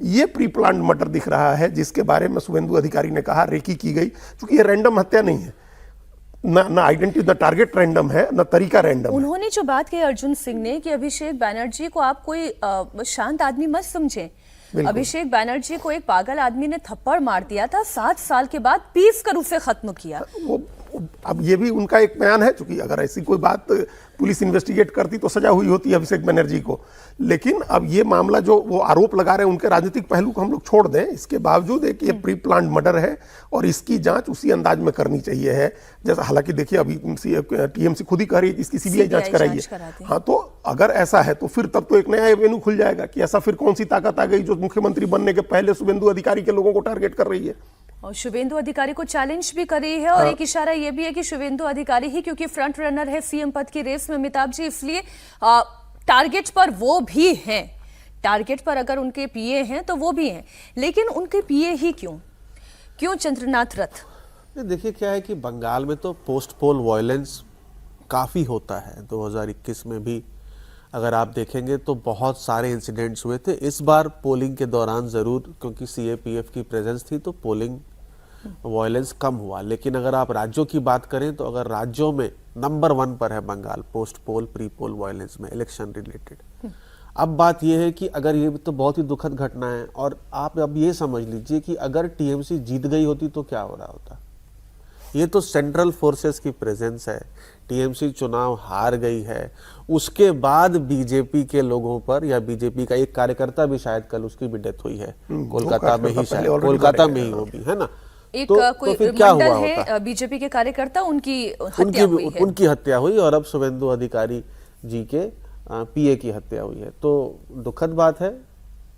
ये pre planned murder दिख रहा है, जिसके बारे में शुभेंदु अधिकारी ने कहा रेकी की गई, क्योंकि ये रैंडम हत्या नहीं है, ना आइडेंटिटी, ना टारगेट रैंडम है, ना तरीका रैंडम है। उन्होंने जो बात कही अर्जुन सिंह ने कि अभिषेक बैनर्जी को आप कोई शांत आदमी मत समझें। अभिषेक बैनर्जी को एक पागल आदमी ने थप्पड़ मार दिया था, 7 साल के बाद पीस कर उसे खत्म किया। अब ये भी उनका एक बयान है, क्योंकि अगर ऐसी कोई बात पुलिस इन्वेस्टिगेट करती तो सजा हुई होती है अभिषेक बनर्जी को। लेकिन अब ये मामला जो वो आरोप लगा रहे हैं, उनके राजनीतिक पहलू को हम लोग छोड़ दें, इसके बावजूद एक ये प्री प्लान्ड मर्डर है और इसकी जांच उसी अंदाज में करनी चाहिए है जैसा, हालांकि देखिए अभी टीएमसी खुद ही कह रही है कि इसकी सीबीआई जांच कराइए। हाँ, तो अगर ऐसा है तो फिर तब तो एक नया एवेन्यू खुल जाएगा कि ऐसा फिर कौन सी ताकत आ गई जो मुख्यमंत्री बनने के पहले शुभेंदु अधिकारी के लोगों को टारगेट कर रही है और शुभेंदु अधिकारी को चैलेंज भी कर रही है। और एक इशारा ये भी है कि शुभेंदु अधिकारी ही क्योंकि फ्रंट रनर है सीएम पद की रेस में अमिताभ जी, इसलिए टारगेट पर वो भी हैं। टारगेट पर अगर उनके पीए हैं तो वो भी हैं, लेकिन उनके पीए ही क्यों चंद्रनाथ रथ? देखिए क्या है कि बंगाल में तो पोस्ट पोल वायलेंस काफ़ी होता है। 2021 में भी अगर आप देखेंगे तो बहुत सारे इंसिडेंट्स हुए थे। इस बार पोलिंग के दौरान ज़रूर, क्योंकि सीएपीएफ की प्रेजेंस थी, तो पोलिंग वायलेंस कम हुआ। लेकिन अगर आप राज्यों की बात करें तो अगर राज्यों में नंबर 1 पर है Bengal post poll pre poll violence में, इलेक्शन रिलेटेड। अब बात यह है कि अगर ये तो बहुत ही दुखद घटना है, और आप अब ये समझ लीजिए कि अगर टीएमसी जीत गई होती तो क्या हो रहा होता। ये तो सेंट्रल फोर्सेस की प्रेजेंस है, टीएमसी चुनाव हार गई है, उसके बाद बीजेपी के लोगों पर, या बीजेपी का एक कार्यकर्ता भी शायद कल उसकी भी डेथ हुई है कोलकाता में ही, शायद कोलकाता में ही वो भी है ना। एक तो कोई फिर क्या हुआ है होता? बीजेपी के कार्यकर्ता, उनकी हत्या हुई और अब शुभेंदु अधिकारी जी के पीए की हत्या हुई है। तो दुखद बात है,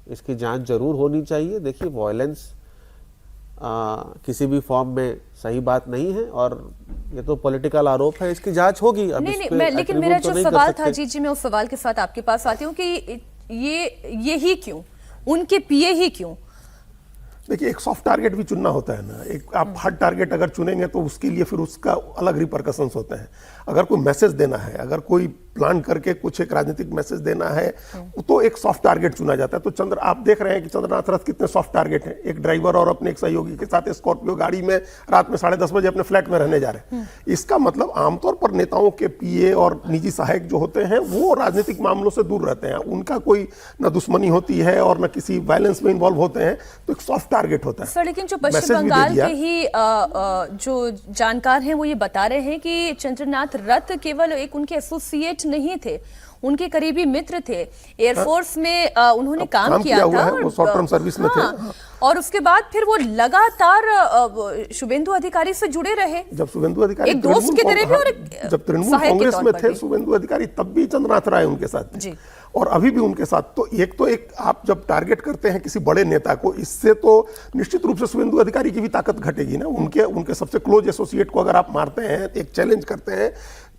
इसकी जांच जरूर होनी चाहिए। देखिए वायलेंस किसी भी फॉर्म में सही बात नहीं है और ये तो पॉलिटिकल आरोप है, इसकी जांच होगी। अब नहीं, लेकिन मेरा जो सवाल था जी, मैं उस सवाल के साथ आपके पास आती हूँ कि ये ही क्यों, उनके पीए ही क्यों? देखिए एक सॉफ्ट टारगेट भी चुनना होता है ना। एक आप हार्ड टारगेट अगर चुनेंगे तो उसके लिए फिर उसका अलग रिपरकशंस होते हैं। अगर कोई मैसेज देना है, अगर कोई प्लान करके कुछ एक राजनीतिक मैसेज देना है तो एक सॉफ्ट टारगेट चुना जाता है। तो आप देख रहे हैं कि चंद्रनाथ रथ कितने सॉफ्ट टारगेट हैं। एक ड्राइवर और अपने एक सहयोगी के साथ स्कॉर्पियो गाड़ी में रात में 10:30 बजे अपने फ्लैट में रहने जा रहे हैं। इसका मतलब आमतौर पर नेताओं के पीए और निजी सहायक जो होते हैं वो राजनीतिक मामलों से दूर रहते हैं, उनका कोई न दुश्मनी होती है और न किसी वायलेंस में इन्वॉल्व होते हैं, तो एक सॉफ्ट टारगेट होता है। सर, लेकिन जो पश्चिम बंगाल के ही जो जानकार हैं वो ये बता रहे हैं कि चंद्रनाथ रथ केवल एक उनके एसोसिएट नहीं थे, उनके करीबी मित्र थे। एयरफोर्स में उन्होंने काम किया था, वो शॉर्ट टर्म सर्विस में थे। और उसके बाद फिर वो लगातार शुभेंदु अधिकारी से जुड़े रहे। जब शुभेंदु अधिकारी एक दोस्त की तरह भी और जब तृणमूल कांग्रेस में थे शुभेंदु अधिकारी, तब भी चंद्रनाथ राय उनके साथ थे और अभी भी उनके साथ। तो एक आप जब टारगेट करते हैं किसी बड़े नेता को, इससे तो निश्चित रूप से शुभेंदु अधिकारी की भी ताकत घटेगी ना। उनके सबसे क्लोज एसोसिएट को अगर आप मारते हैं, एक चैलेंज करते हैं,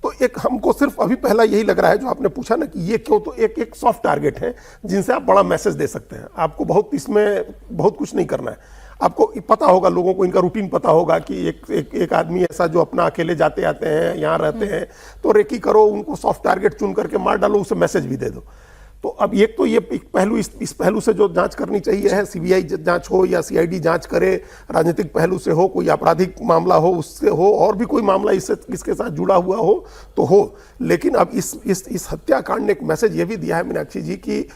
तो एक हमको सिर्फ अभी पहला यही लग रहा है जो आपने पूछा ना कि ये क्यों, तो एक सॉफ्ट टारगेट है जिनसे आप बड़ा मैसेज दे सकते हैं। आपको इसमें बहुत कुछ नहीं करना है। आपको पता होगा, लोगों को इनका रूटीन पता होगा कि एक आदमी ऐसा जो अपना अकेले जाते आते हैं, यहाँ रहते हैं, तो रेकी करो, उनको सॉफ्ट टारगेट चुन करके मार डालो, उसे मैसेज भी दे दो। तो अब ये एक पहलू, इस पहलू से जो जांच करनी चाहिए है, सीबीआई जांच हो या सीआईडी जांच करे, राजनीतिक पहलू से हो, कोई आपराधिक मामला हो उससे हो, और भी कोई मामला इसके साथ जुड़ा हुआ हो तो हो। लेकिन अब इस हत्याकांड ने एक मैसेज ये भी दिया है मीनाक्षी जी की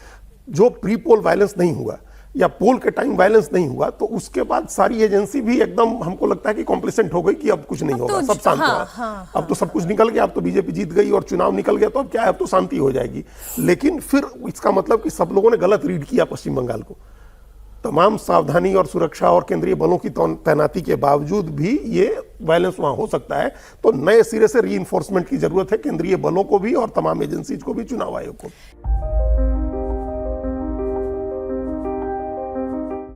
जो प्री पोल वायलेंस नहीं हुआ या पोल के टाइम वायलेंस नहीं हुआ, तो उसके बाद सारी एजेंसी भी एकदम हमको लगता है कि कॉम्प्लिसेंट हो गई कि अब कुछ नहीं होगा, सब शांत हुआ। अब तो सब कुछ निकल गया, अब तो बीजेपी जीत गई और चुनाव निकल गया, तो अब क्या है, अब तो शांति हो जाएगी। लेकिन फिर इसका मतलब कि सब लोगों ने गलत रीड किया पश्चिम बंगाल को। तमाम सावधानी और सुरक्षा और केंद्रीय बलों की तैनाती के बावजूद भी ये वायलेंस वहां हो सकता है। तो नए सिरे से रीइंफोर्समेंट की जरूरत है केंद्रीय बलों को भी और तमाम एजेंसीज को भी, चुनाव आयोग को।